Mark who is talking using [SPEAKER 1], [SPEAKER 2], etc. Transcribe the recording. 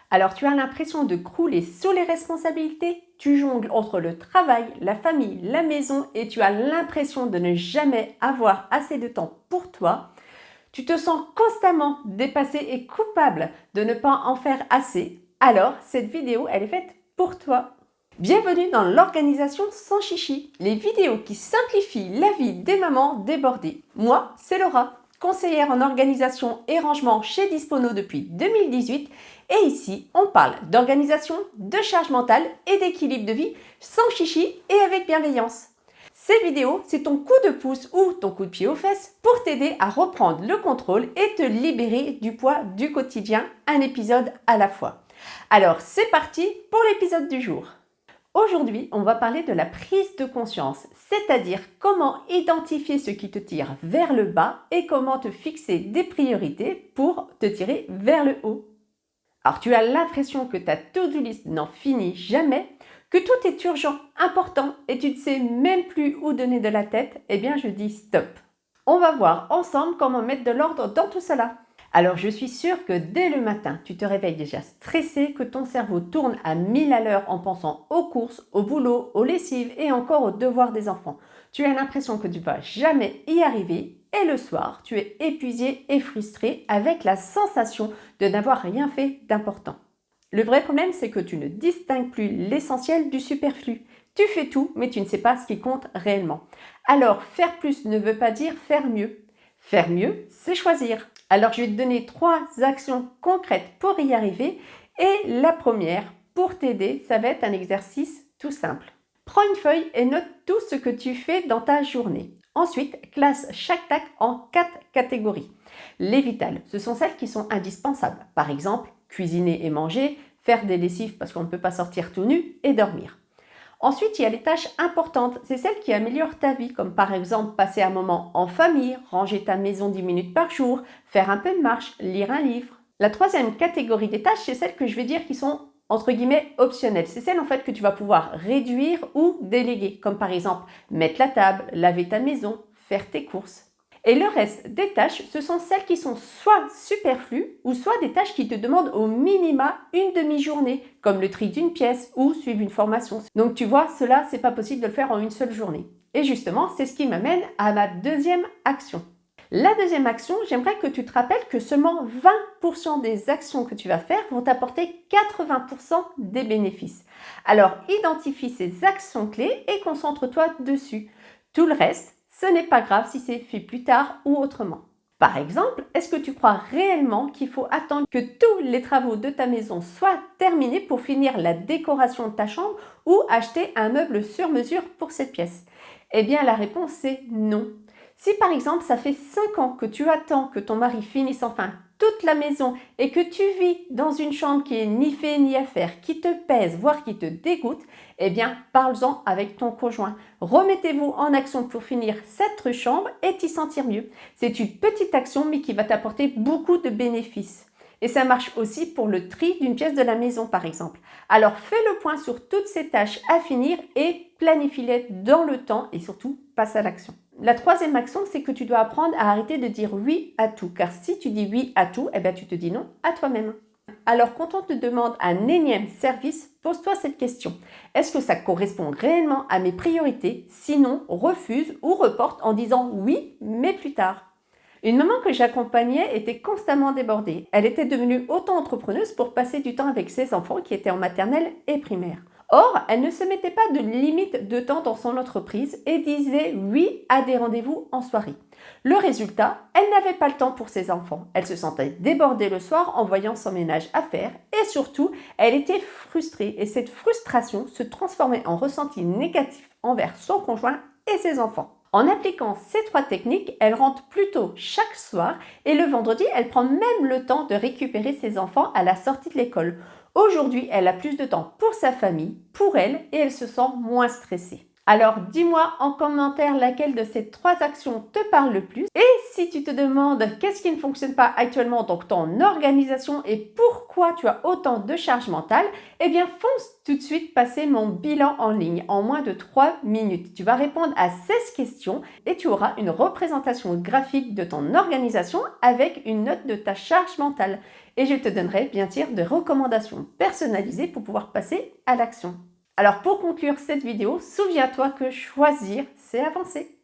[SPEAKER 1] Alors, tu as l'impression de crouler sous les responsabilités? Tu jongles entre le travail, la famille, la maison et tu as l'impression de ne jamais avoir assez de temps pour toi? Tu te sens constamment dépassé et coupable de ne pas en faire assez? Alors, cette vidéo, elle est faite pour toi. Bienvenue dans l'organisation sans chichi, les vidéos qui simplifient la vie des mamans débordées. Moi, c'est Laura, conseillère en organisation et rangement chez Dispono depuis 2018. Et ici, on parle d'organisation, de charge mentale et d'équilibre de vie sans chichi et avec bienveillance. Ces vidéos, c'est ton coup de pouce ou ton coup de pied aux fesses pour t'aider à reprendre le contrôle et te libérer du poids du quotidien, un épisode à la fois. Alors, c'est parti pour l'épisode du jour. Aujourd'hui, on va parler de la prise de conscience, c'est-à-dire comment identifier ce qui te tire vers le bas et comment te fixer des priorités pour te tirer vers le haut. Alors, tu as l'impression que ta to-do list n'en finit jamais, que tout est urgent, important et tu ne sais même plus où donner de la tête. Eh bien, je dis stop. On va voir ensemble comment mettre de l'ordre dans tout cela. Alors, je suis sûre que dès le matin, tu te réveilles déjà stressé, que ton cerveau tourne à 1000 à l'heure en pensant aux courses, au boulot, aux lessives et encore aux devoirs des enfants. Tu as l'impression que tu ne vas jamais y arriver et le soir, tu es épuisé et frustré avec la sensation de n'avoir rien fait d'important. Le vrai problème, c'est que tu ne distingues plus l'essentiel du superflu. Tu fais tout, mais tu ne sais pas ce qui compte réellement. Alors, faire plus ne veut pas dire faire mieux. Faire mieux, c'est choisir. Alors, je vais te donner 3 actions concrètes pour y arriver. Et la première, pour t'aider, ça va être un exercice tout simple. Prends une feuille et note tout ce que tu fais dans ta journée. Ensuite, classe chaque tâche en 4 catégories. Les vitales, ce sont celles qui sont indispensables. Par exemple, cuisiner et manger, faire des lessives parce qu'on ne peut pas sortir tout nu et dormir. Ensuite, il y a les tâches importantes, c'est celles qui améliorent ta vie, comme par exemple passer un moment en famille, ranger ta maison 10 minutes par jour, faire un peu de marche, lire un livre. La troisième catégorie des tâches, c'est celles que je vais dire qui sont entre guillemets optionnelles. C'est celles en fait que tu vas pouvoir réduire ou déléguer, comme par exemple mettre la table, laver ta maison, faire tes courses. Et le reste des tâches, ce sont celles qui sont soit superflues ou soit des tâches qui te demandent au minima une demi-journée, comme le tri d'une pièce ou suivre une formation. Donc tu vois, cela, c'est pas possible de le faire en une seule journée. Et justement, c'est ce qui m'amène à ma deuxième action. La deuxième action, j'aimerais que tu te rappelles que seulement 20% des actions que tu vas faire vont t'apporter 80% des bénéfices. Alors, identifie ces actions clés et concentre-toi dessus. Tout le reste, ce n'est pas grave si c'est fait plus tard ou autrement. Par exemple, est-ce que tu crois réellement qu'il faut attendre que tous les travaux de ta maison soient terminés pour finir la décoration de ta chambre ou acheter un meuble sur mesure pour cette pièce? Eh bien, la réponse est non. Si par exemple, ça fait 5 ans que tu attends que ton mari finisse enfin toute la maison et que tu vis dans une chambre qui est ni fait ni à faire, qui te pèse, voire qui te dégoûte, eh bien, parle-en avec ton conjoint. Remettez-vous en action pour finir cette chambre et t'y sentir mieux. C'est une petite action, mais qui va t'apporter beaucoup de bénéfices. Et ça marche aussi pour le tri d'une pièce de la maison, par exemple. Alors, fais le point sur toutes ces tâches à finir et planifie-les dans le temps et surtout, passe à l'action. La troisième action, c'est que tu dois apprendre à arrêter de dire oui à tout. Car si tu dis oui à tout, eh bien, tu te dis non à toi-même. Alors, quand on te demande un énième service, pose-toi cette question. Est-ce que ça correspond réellement à mes priorités? Sinon, refuse ou reporte en disant oui, mais plus tard. Une maman que j'accompagnais était constamment débordée. Elle était devenue auto-entrepreneuse pour passer du temps avec ses enfants qui étaient en maternelle et primaire. Or, elle ne se mettait pas de limite de temps dans son entreprise et disait oui à des rendez-vous en soirée. Le résultat, elle n'avait pas le temps pour ses enfants. Elle se sentait débordée le soir en voyant son ménage à faire et surtout, elle était frustrée et cette frustration se transformait en ressenti négatif envers son conjoint et ses enfants. En appliquant ces 3 techniques, elle rentre plus tôt chaque soir et le vendredi, elle prend même le temps de récupérer ses enfants à la sortie de l'école. Aujourd'hui, elle a plus de temps pour sa famille, pour elle, et elle se sent moins stressée. Alors, dis-moi en commentaire laquelle de ces 3 actions te parle le plus. Et si tu te demandes qu'est-ce qui ne fonctionne pas actuellement dans ton organisation et pourquoi tu as autant de charge mentale, eh bien, fonce tout de suite passer mon bilan en ligne en moins de 3 minutes. Tu vas répondre à 16 questions et tu auras une représentation graphique de ton organisation avec une note de ta charge mentale. et je te donnerai bien sûr des recommandations personnalisées pour pouvoir passer à l'action. Alors pour conclure cette vidéo, souviens-toi que choisir, c'est avancer.